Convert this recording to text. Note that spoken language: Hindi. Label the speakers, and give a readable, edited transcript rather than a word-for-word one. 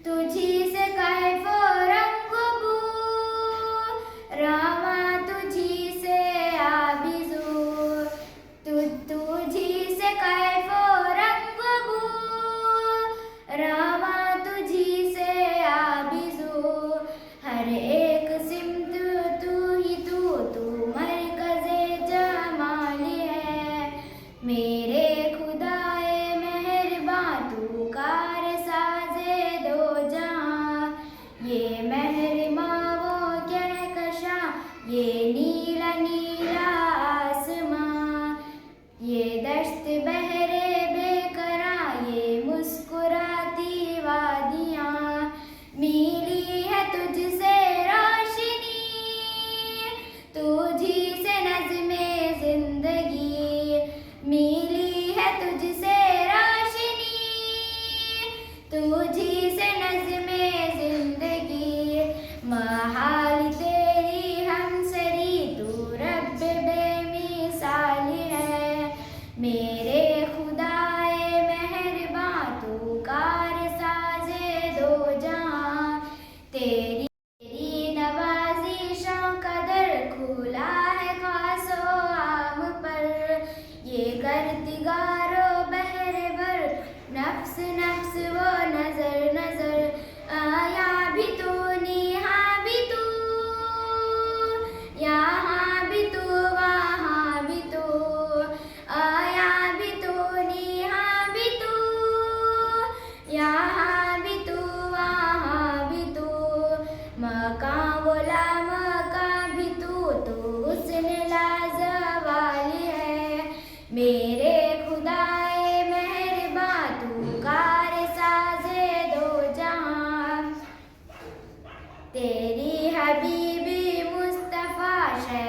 Speaker 1: तुझी से कैफो रंग बू, रवा तुझी से आबिजू, तुझी से कैफो रंग बू, रवा तुझी से आबिजू। हर एक सिमत तू ही तू मरकज़े जमाली है। मेरे खुदाए मेहरबां तू कार साजे दो जहां। ये मेहरबां वो कहकशां, ये नीला नीला आसमां, ये दश्त बहरे बेकरां, ये मुस्कुराती वादियां। मिली है तुझसे रोशनी, तुझी से नज़्मे ज़िंदगी। मिली है तुझसे रोशनी, तुझी से नज़्मे ज़िंदगी। महाल तेरी हमसरी, तू रब बेमिसाल है। मेरे खुदाए मेहरबां तू कार साजे दो जहां। तेरी नवाज़िशों का दर खुला है ख़ासो आम पर। ये गर्दिगारो बहरे बर, नफ्स नफ्स वो नज़र नज़र। आया भी तू यहाँ भी तू, यहाँ भी तू वहाँ भी तू। आया भी तू यहाँ भी तू, यहाँ भी तू वहाँ भी तू। मकां बोला मकां भी तू, तू हुस्न लाजवाली है। मेरे खुदाए मेहरबां तू कार साजे दो जहां। तेरी हबीबी मुस्तफ़ा शे